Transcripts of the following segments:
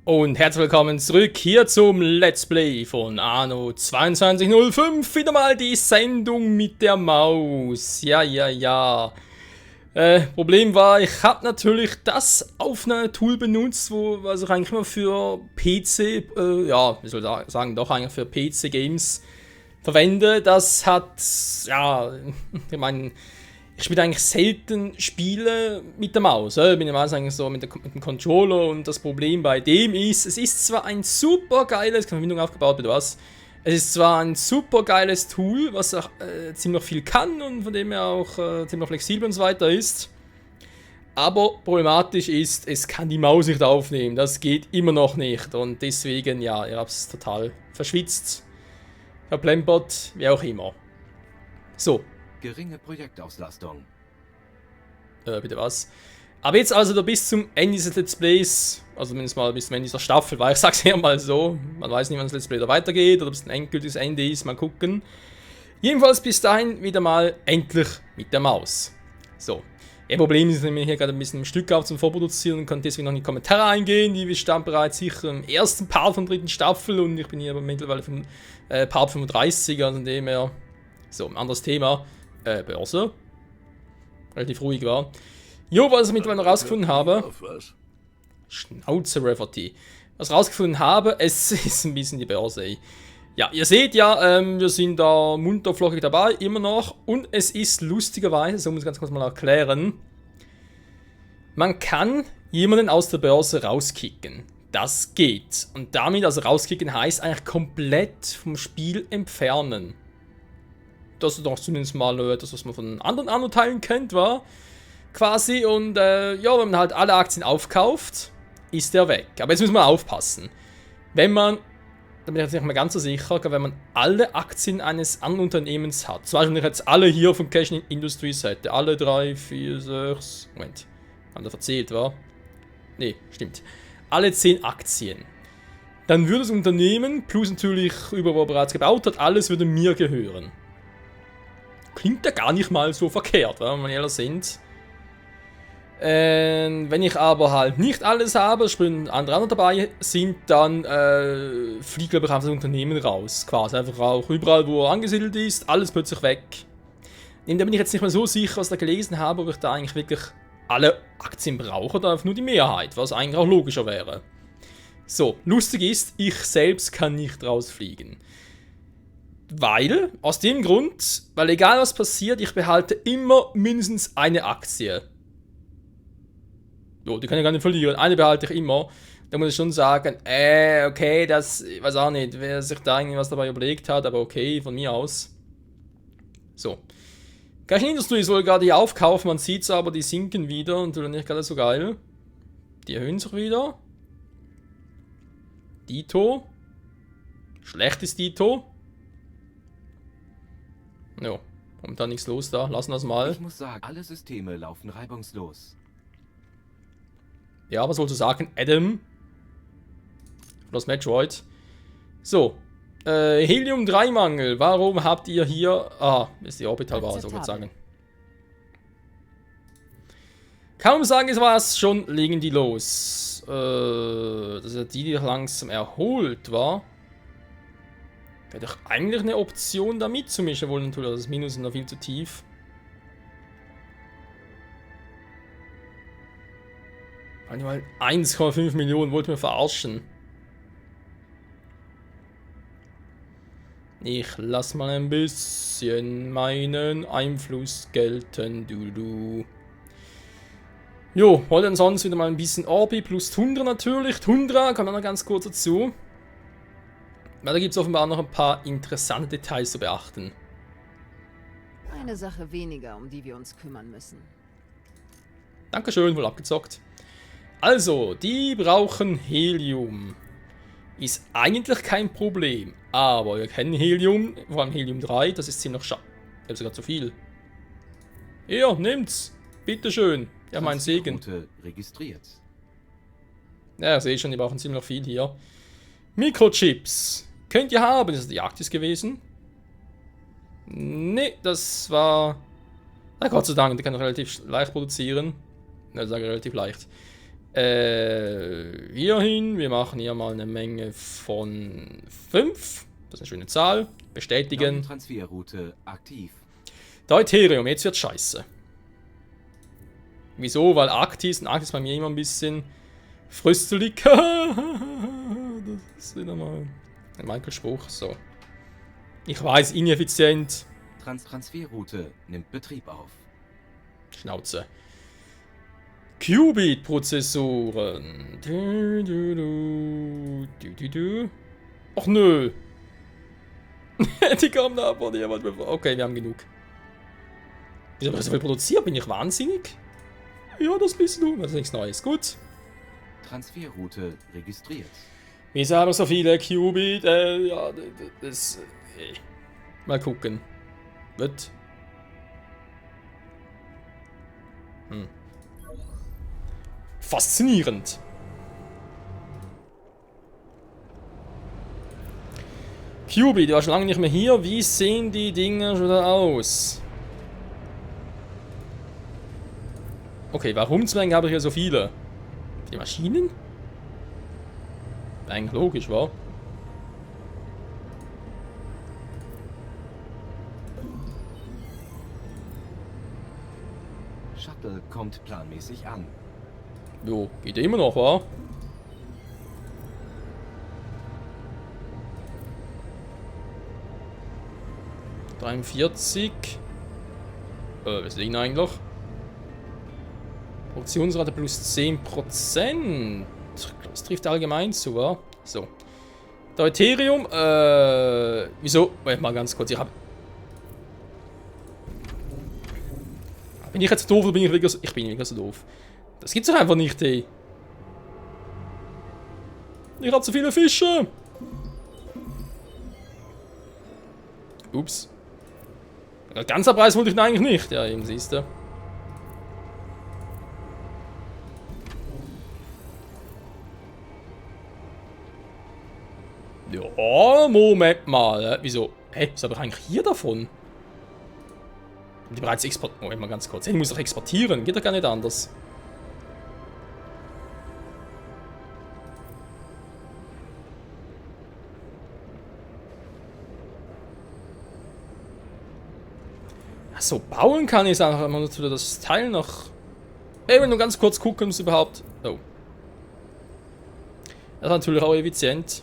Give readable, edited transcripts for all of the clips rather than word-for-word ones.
Und herzlich willkommen zurück hier zum Let's Play von Anno 2205. Wieder mal die Sendung mit der Maus. Ja. Problem war, ich habe natürlich das Aufnahmetool benutzt, was ich eigentlich immer für PC, wie soll ich sagen, doch eigentlich für PC-Games verwende. Das hat, ich meine, ich spiele eigentlich selten Spiele mit der Maus. Ich bin ja meistens eigentlich so mit dem Controller, und das Problem bei dem ist, es ist zwar ein super geiles, Verbindung aufgebaut, bitte was. Es ist zwar ein super geiles Tool, was auch ziemlich viel kann und von dem her auch ziemlich flexibel und so weiter ist. Aber problematisch ist, es kann die Maus nicht aufnehmen. Das geht immer noch nicht. Und deswegen, ja, ihr habt es total verschwitzt, verplempert, wie auch immer. So. Geringe Projektauslastung. Bitte was? Aber jetzt also bis zum Ende dieses Let's Plays, also zumindest mal bis zum Ende dieser Staffel, weil ich sag's eher mal so, man weiß nicht, wann das Let's Play da weitergeht oder ob es ein endgültiges Ende ist, mal gucken. Jedenfalls bis dahin wieder mal endlich mit der Maus. So. Ihr Problem ist, dass ich hier gerade ein bisschen ein Stück auf zum Vorproduzieren und kann deswegen noch in die Kommentare eingehen. Die stand bereits sicher im ersten Part von der dritten Staffel und ich bin hier aber mittlerweile vom Part 35, also in dem her, so, ein anderes Thema. Börse. Relativ ruhig war. Jo, was ich mittlerweile rausgefunden habe. Schnauze, Rafferty. Was rausgefunden habe, es ist ein bisschen die Börse, ey. Ja, ihr seht ja, wir sind da munter flockig dabei, immer noch. Und es ist lustigerweise, so muss ich ganz kurz mal erklären, man kann jemanden aus der Börse rauskicken. Das geht. Und damit, also rauskicken heißt eigentlich komplett vom Spiel entfernen. Das ist doch zumindest mal etwas, was man von anderen Anno-Teilen kennt, war. Quasi, und wenn man halt alle Aktien aufkauft, ist der weg. Aber jetzt müssen wir aufpassen. Wenn man, da bin ich jetzt nicht mehr ganz so sicher, wenn man alle Aktien eines anderen Unternehmens hat, zum Beispiel wenn ich jetzt alle hier von Cash Industries hätte, alle 3, 4, 6, Moment, haben da verzählt, war? Ne, stimmt. Alle 10 Aktien. Dann würde das Unternehmen, plus natürlich über was er bereits gebaut hat, alles würde mir gehören. Klingt ja gar nicht mal so verkehrt, wenn wir ehrlich sind. Wenn ich aber halt nicht alles habe, sprich andere dabei sind, dann fliegt glaube ich einfach das Unternehmen raus. Quasi einfach auch überall, wo er angesiedelt ist, alles plötzlich weg. Da bin ich jetzt nicht mehr so sicher, was ich da gelesen habe, ob ich da eigentlich wirklich alle Aktien brauche oder einfach nur die Mehrheit, was eigentlich auch logischer wäre. So, lustig ist, ich selbst kann nicht rausfliegen. Weil, aus dem Grund, weil egal was passiert, ich behalte immer mindestens eine Aktie. Jo, die kann ich gar nicht verlieren. Eine behalte ich immer. Da muss ich schon sagen, okay, das, ich weiß auch nicht, wer sich da irgendwie was dabei überlegt hat, aber okay, von mir aus. So. Cash Industries soll gerade hier aufkaufen, man sieht es aber, die sinken wieder und das ist nicht gerade so geil. Die erhöhen sich wieder. Dito. Schlechtes Dito. Jo, momentan nichts los da. Lassen wir das mal. Ich muss sagen, alle Systeme laufen reibungslos. Ja, was sollst du sagen? Adam? Das Metroid. So. Helium-3-Mangel. Warum habt ihr hier... ist die Orbital war, so würde ich sagen. Kaum sagen, es war's, schon legen die los. Das ist die langsam erholt war. Wäre doch eigentlich eine Option, da mitzumischen wollen, natürlich. Das Minus ist noch viel zu tief. Mal 1,5 Millionen, wollt ihr mir verarschen? Ich lass mal ein bisschen meinen Einfluss gelten, du. Jo, heute ansonsten wieder mal ein bisschen Orbi plus Tundra natürlich. Tundra kommt auch noch ganz kurz dazu. Weil da gibt es offenbar noch ein paar interessante Details zu beachten. Eine Sache weniger, um die wir uns kümmern müssen. Dankeschön, wohl abgezockt. Also, die brauchen Helium. Ist eigentlich kein Problem. Aber wir kennen Helium, vor allem Helium 3, das ist ziemlich schade. Ich habe sogar zu viel. Ja, nimmt's. Bitteschön. Ja, mein Segen. Registriert. Ja, sehe schon, die brauchen ziemlich viel hier. Mikrochips. Könnt ihr haben. Das ist die Arktis gewesen. Ne, das war... Na Gott sei Dank, die kann relativ leicht produzieren. Ich sage relativ leicht. Hierhin. Wir machen hier mal eine Menge von 5. Das ist eine schöne Zahl. Bestätigen. Neue Transferroute aktiv. Deuterium, jetzt wird scheiße. Wieso? Weil Arktis bei mir immer ein bisschen fröstelig. Das ist wieder mal ein Michael-Spruch. So. Ich weiß, ineffizient. Transferroute nimmt Betrieb auf. Schnauze. Qubit-Prozessoren. Ach nö. Die kamen da ab, okay, wir haben genug. Wieso habe ich so viel produziert? Bin ich wahnsinnig? Ja, das bist du. Das ist nichts Neues. Gut. Transferroute registriert. Wieso haben wir so viele Qubit? Ja, das... Mal gucken. Wird. Faszinierend. Qubit, du warst schon lange nicht mehr hier. Wie sehen die Dinger schon da aus? Okay, warum zum Beispiel habe ich hier so viele? Die Maschinen? Eigentlich logisch, wa? Shuttle kommt planmäßig an. Jo, geht immer noch, wa? ...43... was liegen eigentlich? Produktionsrate plus 10%. Das trifft allgemein zu, wa? So. Deuterium, wieso? Wait mal ganz kurz, bin ich jetzt doof oder bin ich wirklich so... Ich bin wirklich so doof. Das gibt's doch einfach nicht, ey. Ich hab zu viele Fische. Ups. Ganzer Preis wollte ich eigentlich nicht. Ja, eben siehst du. Ja, Moment mal. Wieso? Hä, was habe ich eigentlich hier davon? Die bereits exportieren. Moment mal ganz kurz. Ich muss doch exportieren. Geht doch gar nicht anders. So, bauen kann ich es einfach, wenn man natürlich das Teil noch... Ey, wenn du ganz kurz gucken musst überhaupt... Oh. Das ist natürlich auch effizient.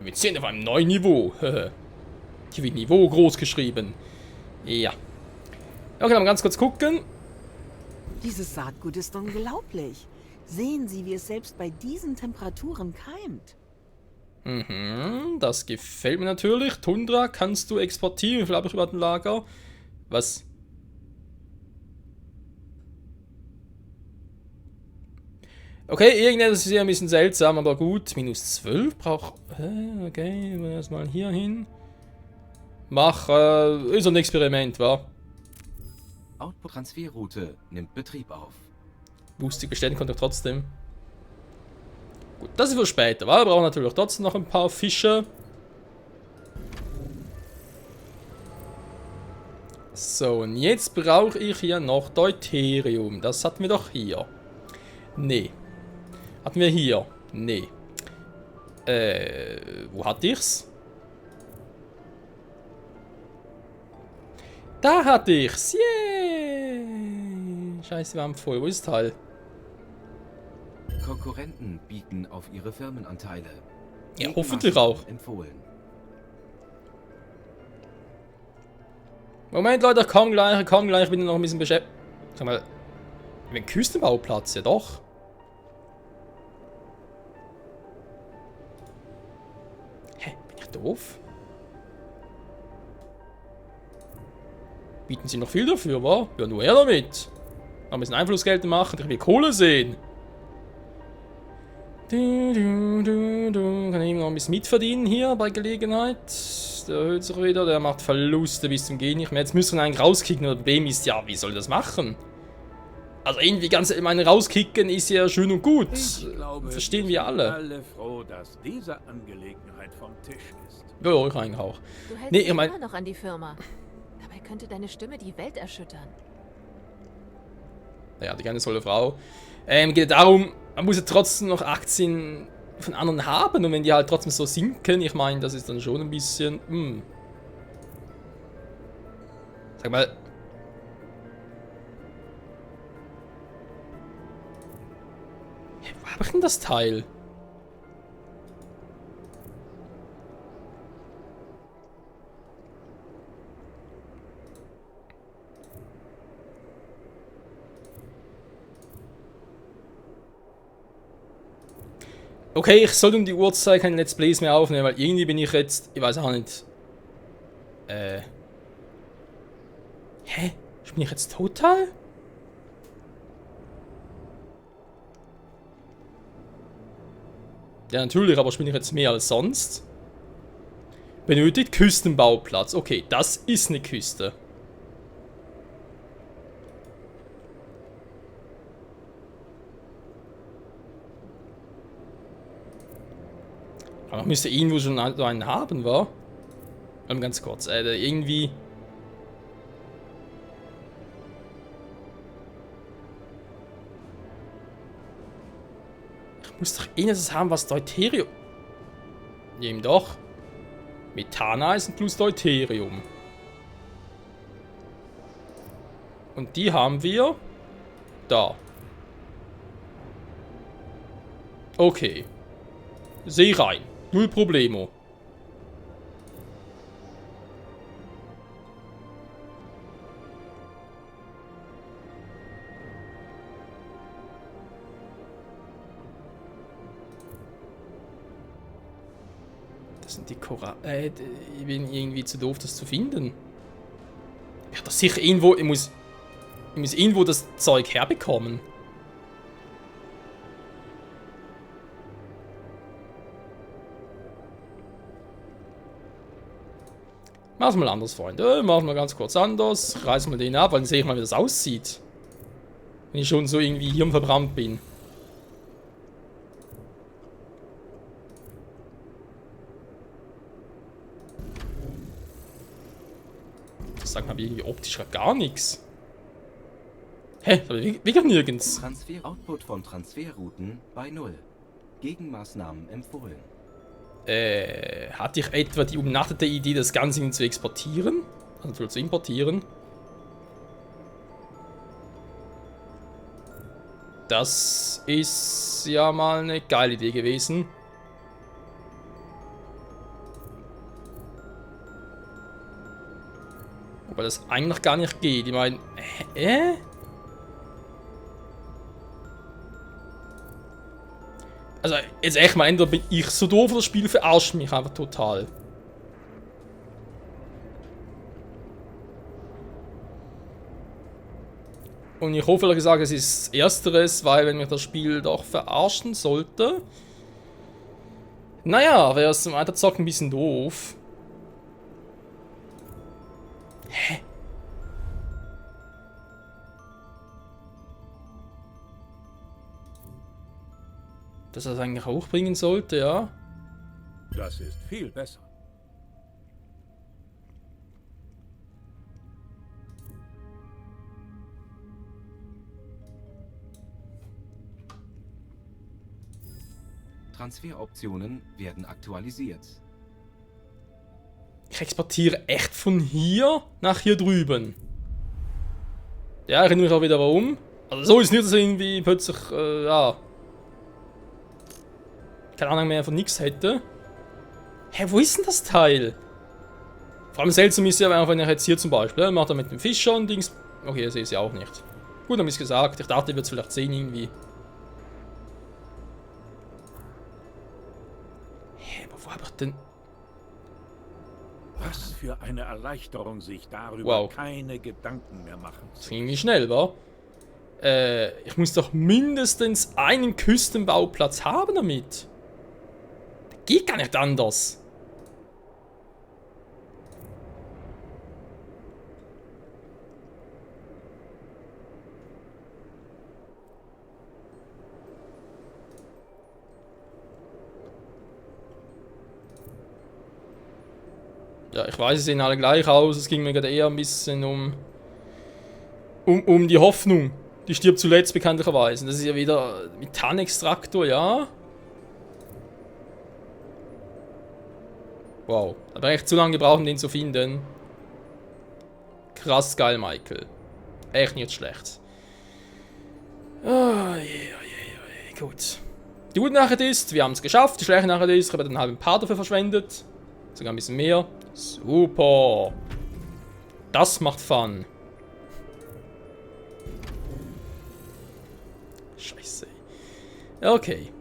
Effizient auf einem neuen Niveau. Hier wird Niveau groß geschrieben. Ja. Okay, dann mal ganz kurz gucken. Dieses Saatgut ist unglaublich. Sehen Sie, wie es selbst bei diesen Temperaturen keimt. Mhm, das gefällt mir natürlich. Tundra kannst du exportieren. Wie viel habe ich über ein Lager? Was? Okay, irgendetwas ist hier ein bisschen seltsam, aber gut. Minus 12 braucht... Okay, erstmal hier hin. Mach, ist so ein Experiment, wa? Output-Transferroute nimmt Betrieb auf. Boostig bestellen konnte ich trotzdem. Gut, das ist für später, wa? Wir brauchen natürlich trotzdem noch ein paar Fische. So, und jetzt brauche ich hier noch Deuterium. Das hatten wir doch hier. Nee. Hatten wir hier? Nee. Wo hatte ich's? Da hatte ich's. Yeah! Scheiße, wir haben voll. Wo ist das Teil? Konkurrenten bieten auf ihre Firmenanteile. Ja, hoffentlich auch. Empfohlen. Moment, Leute, ich komme gleich. Ich bin noch ein bisschen beschäftigt. Sag mal, wir haben Küstenbauplatz, ja doch. Hä, bin ich doof? Bieten sie noch viel dafür, wa? Ja, nur er damit. Noch ein bisschen Einflussgeld machen, ich will Kohle sehen. Kann ich noch ein bisschen mitverdienen hier bei Gelegenheit. Der erhöht sich wieder, der macht Verluste bis zum Gehen nicht mehr. Jetzt müssen wir eigentlich rauskicken, oder BM ist ja, wie soll das machen? Also irgendwie ganz, ich meine, rauskicken ist ja schön und gut. Ich glaube, verstehen wir alle. Alle froh, dass diese Angelegenheit vom Tisch ist. Ja, ich eigentlich auch. Du hältst Nee, dich ich mein- immer noch an die Firma. Dabei könnte deine Stimme die Welt erschüttern. Naja, die geheimnisvolle Frau. Geht darum, man muss ja trotzdem noch Aktien von anderen haben. Und wenn die halt trotzdem so sinken, ich meine, das ist dann schon ein bisschen... Sag mal... Wo habe ich denn das Teil? Okay, ich sollte um die Uhrzeit keine Let's Plays mehr aufnehmen, weil irgendwie bin ich jetzt... Ich weiß auch nicht... Hä? Bin ich jetzt total? Ja, natürlich, aber bin ich jetzt mehr als sonst? Benötigt Küstenbauplatz. Okay, das ist eine Küste. Aber man müsste irgendwo schon so einen haben, wa? Ganz kurz, irgendwie... Ich muss doch irgendwas haben, was Deuterium... Eben doch. Methaneisen plus Deuterium. Und die haben wir... Da. Okay. Seh rein. Null Problemo. Das sind die Korallen. Ich bin irgendwie zu doof, das zu finden. Ich habe doch sicher irgendwo... Ich muss irgendwo das Zeug herbekommen. Mach's mal anders, Freunde. Machen wir ganz kurz anders. Reißen wir den ab, weil dann sehe ich mal, wie das aussieht. Wenn ich schon so irgendwie hirnverbrannt bin. Das sagt mir irgendwie optisch gar nichts. Hä? Aber wirklich nirgends. Output von Transferrouten bei 0. Gegenmaßnahmen empfohlen. Hatte ich etwa die umnachtete Idee, das Ganze zu exportieren? Also zu importieren? Das ist ja mal eine geile Idee gewesen. Aber das eigentlich gar nicht geht. Ich meine, Also, jetzt echt mal, entweder bin ich so doof, das Spiel verarscht mich einfach total. Und ich hoffe, ehrlich gesagt, es ist Ersteres, weil wenn mich das Spiel doch verarschen sollte... Naja, wäre es zum Weiterzocken ein bisschen doof. Hä? Dass er das eigentlich hochbringen sollte, ja. Das ist viel besser. Transferoptionen werden aktualisiert. Ich exportiere echt von hier nach hier drüben. Ja, ich erinnere mich auch wieder warum. Also so ist nicht, dass ich irgendwie plötzlich, ja... keine Ahnung mehr von nichts hätte. Hä, wo ist denn das Teil? Vor allem seltsam ist ja, wenn ich jetzt hier zum Beispiel, macht er mit dem Fischer und Dings... Okay, das sehe ich auch nicht. Gut, dann ist gesagt. Ich dachte, ihr würdet es vielleicht sehen irgendwie. Hä, aber wo habe ich denn... Was für eine Erleichterung, sich darüber keine Gedanken mehr machen Das zu ging irgendwie schnell, wa? Ich muss doch mindestens einen Küstenbauplatz haben damit. Das geht gar nicht anders. Ja, ich weiß, sie sehen alle gleich aus. Es ging mir gerade eher ein bisschen um die Hoffnung, Die stirbt zuletzt bekanntlicherweise. Das ist ja wieder Methanextraktor, ja. Wow. Da habe ich echt zu lange gebraucht, um den zu finden. Krass geil, Michael. Echt nicht schlecht. Oh, je. Gut. Die gute Nachricht ist, wir haben es geschafft. Die schlechte Nachricht ist, ich habe einen halben Part dafür verschwendet. Sogar ein bisschen mehr. Super. Das macht Fun. Scheiße. Okay.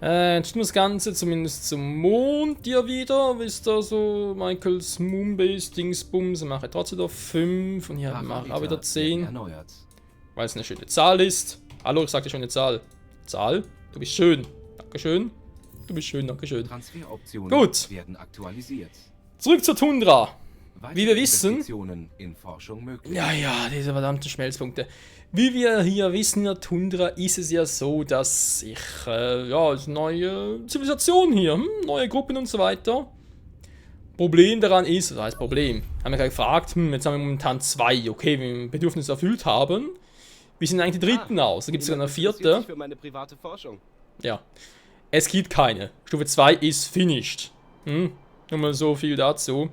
Jetzt tun wir das Ganze zumindest zum Mond hier wieder. Wisst ihr so, Michaels Moonbase Dingsbums. Ich mache trotzdem wieder 5 und hier mache ich auch wieder 10. Weil es eine schöne Zahl ist. Hallo, ich sagte schon eine Zahl. Zahl, du bist schön. Dankeschön. Du bist schön, dankeschön. Transferoptionen Gut. werden aktualisiert. Zurück zur Tundra. Wie wir Weitere wissen. Investitionen in Forschung möglich. Ja, diese verdammten Schmelzpunkte. Wie wir hier wissen, in der Tundra ist es ja so, dass ich, neue Zivilisation hier, neue Gruppen und so weiter. Problem daran ist, das heißt Problem, haben wir gerade gefragt, jetzt haben wir momentan 2, okay, wenn wir Bedürfnisse erfüllt haben. Wie sehen eigentlich die dritten aus? Da gibt es sogar eine 4. Für meine private Forschung. Ja. Es gibt keine. Stufe 2 ist finished. Nur mal so viel dazu.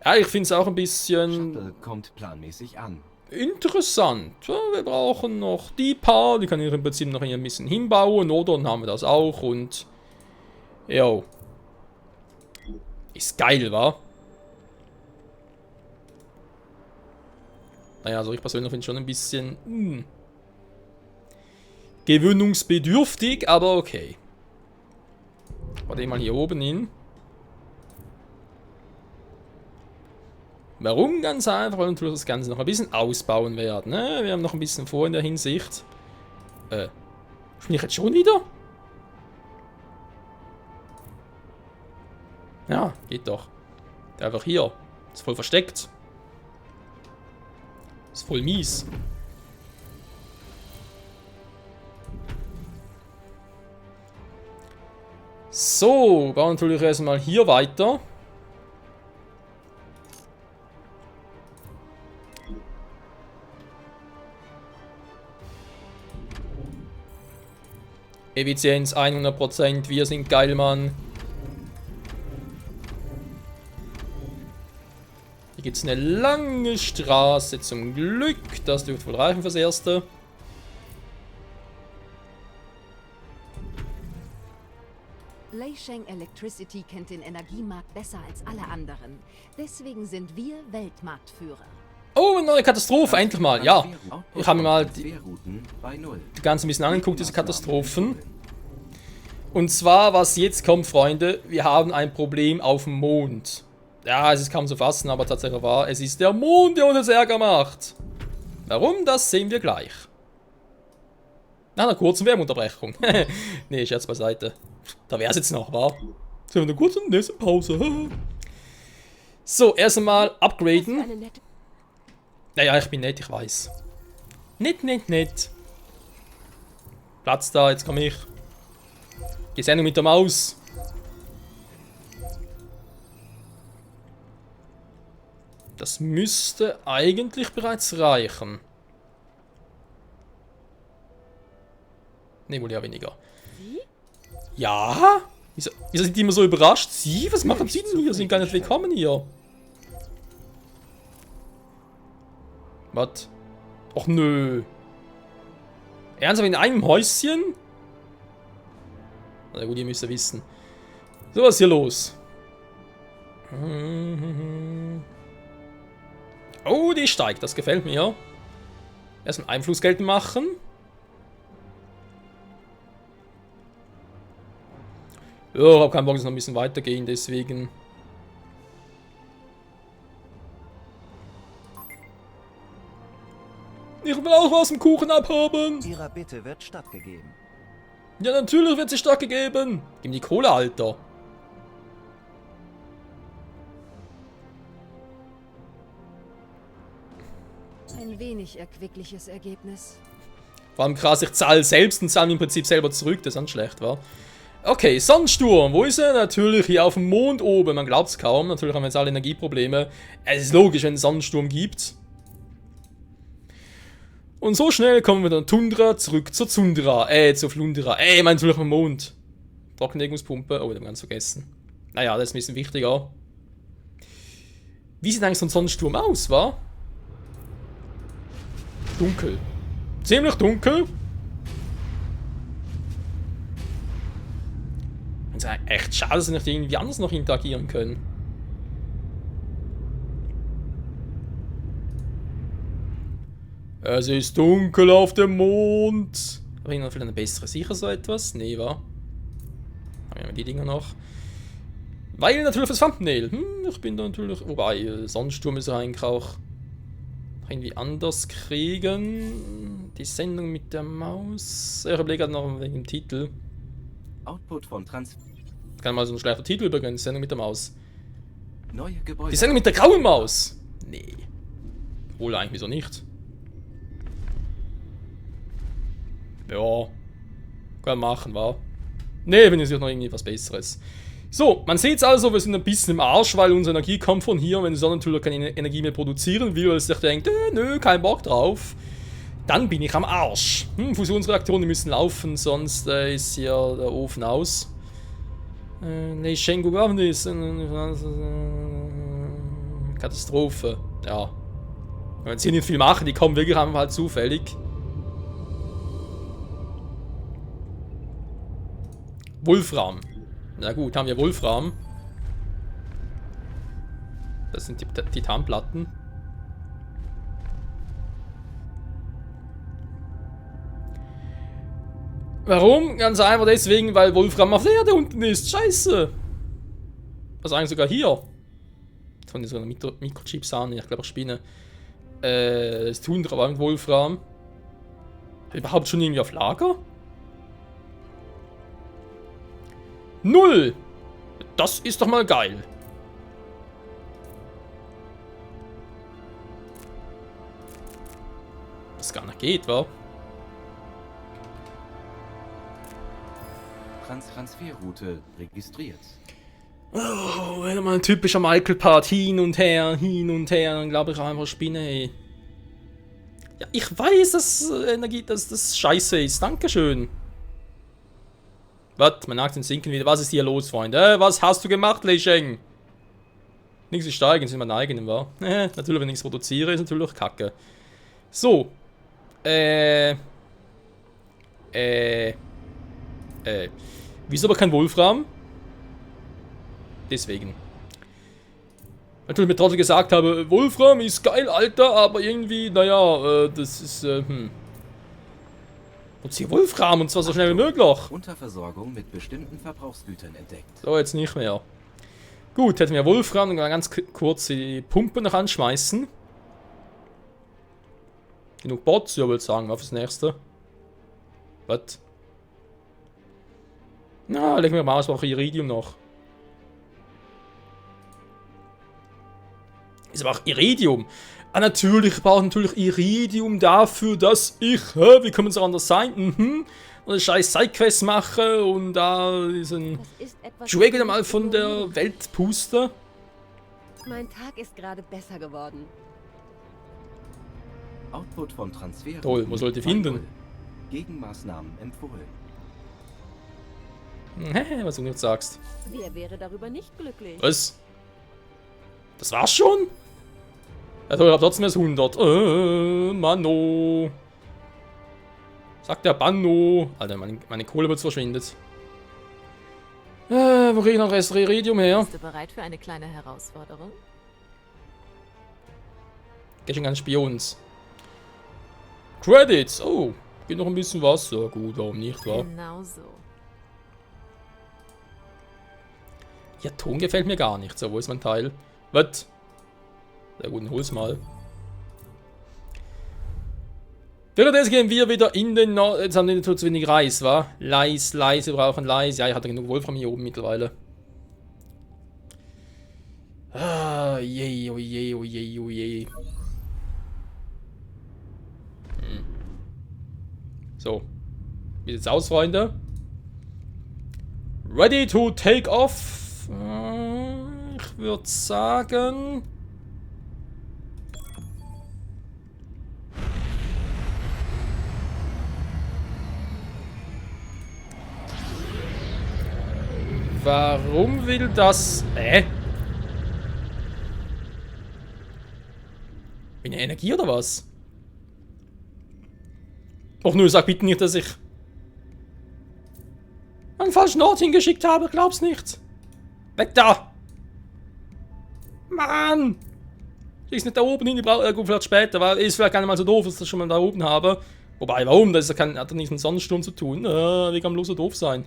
Ja, ich finde es auch ein bisschen Shuttle kommt planmäßig an. interessant. Ja, wir brauchen noch die paar, die kann ich im Prinzip noch ein bisschen hinbauen, oder? Dann haben wir das auch und... Jo. Ist geil, wa? Naja, also ich persönlich finde schon ein bisschen... gewöhnungsbedürftig, aber okay. Warte mal hier oben hin. Warum? Ganz einfach, weil wir das Ganze noch ein bisschen ausbauen werden. Ne? Wir haben noch ein bisschen vor in der Hinsicht. Bin ich jetzt schon wieder? Ja, geht doch. Einfach hier. Ist voll versteckt. Ist voll mies. So, bauen wir natürlich erstmal hier weiter. Effizienz 100%, wir sind geil, Mann. Hier gibt es eine lange Straße zum Glück. Das dürfte wohl reichen fürs Erste. Leisheng Electricity kennt den Energiemarkt besser als alle anderen. Deswegen sind wir Weltmarktführer. Oh, eine neue Katastrophe, endlich mal, ja. Ich habe mir mal die bei 0. ganze ein bisschen angeguckt, diese Katastrophen. Und zwar, was jetzt kommt, Freunde, wir haben ein Problem auf dem Mond. Ja, es ist kaum zu fassen, aber tatsächlich wahr, es ist der Mond, der uns Ärger macht. Warum, das sehen wir gleich. Nach einer kurzen Werbeunterbrechung. Nee, Scherz beiseite. Da wäre es jetzt noch, wa? So, eine kurze nächste Pause. So, erst einmal upgraden. Naja, ich bin nett, ich weiß. Nett. Platz da, jetzt komme ich. Geh nur mit der Maus. Das müsste eigentlich bereits reichen. Ne, wohl ja weniger. Ja? Wieso sind die immer so überrascht? Sie? Was machen sie denn hier? Sind gar nicht willkommen hier. Was? Och nö. Ernsthaft in einem Häuschen? Na gut, ihr müsst ja wissen. So, was ist hier los? Oh, die steigt. Das gefällt mir. Erstmal Einfluss geltend machen. Ja, ich habe keinen Bock, dass noch ein bisschen weitergehen, deswegen. Ich will auch was im Kuchen abhaben. Ihrer Bitte wird stattgegeben. Ja, natürlich wird sie stattgegeben. Gib mir die Kohle, Alter. Ein wenig erquickliches Ergebnis. Vor allem krass, ich zahle selbst und zahle im Prinzip selber zurück, das ist dann schlecht, wa? Okay, Sonnensturm, wo ist er? Natürlich hier auf dem Mond oben, man glaubt es kaum. Natürlich haben wir jetzt alle Energieprobleme. Es ist logisch, wenn es einen Sonnensturm gibt. Und so schnell kommen wir dann Tundra zurück zur Zundra. Zur Flundra. Mein natürlich am Mond. Trockenlegungspumpe. Oh, den haben wir ganz vergessen. Naja, das ist ein bisschen wichtiger. Wie sieht eigentlich so ein Sonnensturm aus, wa? Dunkel. Ziemlich dunkel. Es ist echt schade, dass sie nicht irgendwie anders noch interagieren können. Es ist dunkel auf dem Mond. Aber ich noch vielleicht eine bessere sicher so etwas? Nee, wa? Haben wir die Dinger noch. Weil natürlich fürs Thumbnail. Ich bin da natürlich. Wobei, Sonnensturm ist ja eigentlich auch irgendwie anders kriegen. Die Sendung mit der Maus. Ich überlege gerade noch wegen dem Titel. Output von Kann mal so ein schlechter Titel übrigens. Sendung mit der Maus. Neue Gebäude. Die Sendung mit der grauen Maus. Nee. Wohl eigentlich wieso nicht. Ja. Kann man machen, wa? Nee, wenn es noch irgendwie was Besseres. So, man sieht es also, wir sind ein bisschen im Arsch, weil unsere Energie kommt von hier. Wenn die Sonne natürlich keine Energie mehr produzieren will, weil es sich denkt, nö, kein Bock drauf, dann bin ich am Arsch. Fusionsreaktoren müssen laufen, sonst ist hier der Ofen aus. Katastrophe. Ja. Wenn sie nicht viel machen, die kommen wirklich einfach halt zufällig. Wolfram. Na gut, haben wir Wolfram. Das sind die Titanplatten. Warum? Ganz einfach deswegen, weil Wolfram auf der Erde unten ist. Scheiße. Also eigentlich sogar hier. Von diesen Mikrochips an, ich glaube auch Spinne. Das Tundra aber mit Wolfram. Überhaupt schon irgendwie auf Lager? 0! Das ist doch mal geil. Was gar nicht geht, wa? Transferroute registriert. Oh, wenn mal ein typischer Michael-Part. Hin und her, dann glaube ich auch einfach Spinne, ey. Ja, ich weiß, dass Energie, dass das scheiße ist. Dankeschön. Was? Mein Aktien sinken wieder. Was ist hier los, Freunde? Was hast du gemacht, Lei Sheng? Nichts ist steigen, sind meine eigenen, wa? Natürlich, wenn ich nichts produziere, ist natürlich kacke. So. Wieso aber kein Wolfram? Deswegen. Natürlich mir trotzdem gesagt habe, Wolfram ist geil, Alter, aber irgendwie, naja, das ist, Und hier Wolfram, und zwar so schnell wie möglich. Unterversorgung mit bestimmten Verbrauchsgütern entdeckt. So, jetzt nicht mehr. Gut, hätten wir Wolfram, dann ganz kurz die Pumpe noch anschmeißen. Genug Bots, ja, würde ich sagen, auf das nächste. Was? Na, legen wir mal aus, brauche Iridium noch. Ist aber auch Iridium. Ah, natürlich, ich brauche natürlich Iridium dafür, dass ich, wie kann man es auch anders sein? Und eine scheiß Sidequest mache und da diesen Schwäger mal von der Welt puste. Mein Tag ist gerade besser geworden. Output von Transfer. Toll, wo sollte ich finden? Gegenmaßnahmen empfohlen. Was du nicht sagst. Wer wäre darüber nicht glücklich? Was? Das war's schon? Ja, toll, ich hab trotzdem erst 100. Mano. Sagt der Banno. Alter, meine Kohle wird verschwindet. Wo krieg ich noch Rest Iridium her? Bist du bereit für eine kleine Herausforderung? Geht schon ganz Spions. Credits. Oh, geht noch ein bisschen was. So gut, warum nicht, wa? Genau so. Ja, Ton gefällt mir gar nicht. So, wo ist mein Teil? Was? Sehr gut, hol's mal. Währenddessen gehen wir wieder in den Nord. Jetzt haben wir zu wenig Reis, wa? Leise, wir brauchen leise. Ja, ich hatte genug Wolfram hier oben mittlerweile. Ah, je, oh je, oh je, oh je. So. Wie sieht's aus, Freunde? Ready to take off? Ich würde sagen... Warum will das... Bin ich Energie oder was? Och nö, sag bitte nicht, dass ich einen falschen Ort hingeschickt habe. Glaub's nicht. Weg da! Mann! Ich ist nicht da oben hin, ich brauche vielleicht später, weil ist vielleicht gar nicht mal so doof, dass ich das schon mal da oben habe. Wobei, warum? Das hat ja nichts mit Sonnensturm zu tun. Wie kann bloß so doof sein?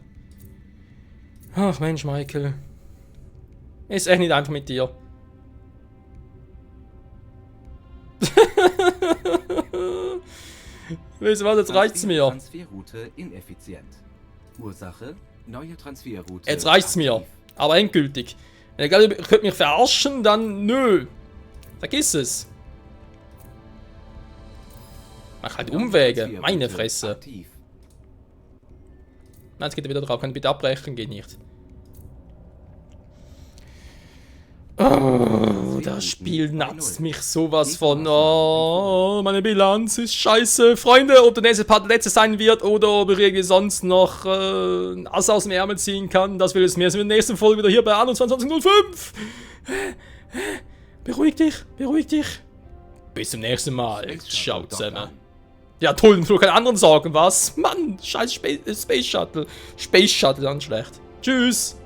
Ach Mensch, Michael. Ist echt nicht einfach mit dir. Weißt du was, jetzt reicht's mir. Transferroute ineffizient. Ursache, neue Transferroute. Jetzt reicht's mir. Aber endgültig. Wenn ihr glaubt, ihr könnt mich verarschen, dann nö. Vergiss es. Mach halt Umwege. Meine Fresse. Aktiv. Nein, jetzt geht er wieder drauf. Kann ich bitte abbrechen? Geht nicht. Oh, das Spiel natzt mich sowas von. Oh, meine Bilanz ist scheiße. Freunde, ob der nächste Part der letzte sein wird oder ob ich irgendwie sonst noch ein Ass aus dem Ärmel ziehen kann, das will es mir. In der nächsten Folge wieder hier bei 21.05. Beruhig dich, beruhig dich. Bis zum nächsten Mal. Ciao zusammen. Ja toll, nur keine anderen Sorgen, was? Mann, scheiß Space Shuttle. Space Shuttle, dann schlecht. Tschüss.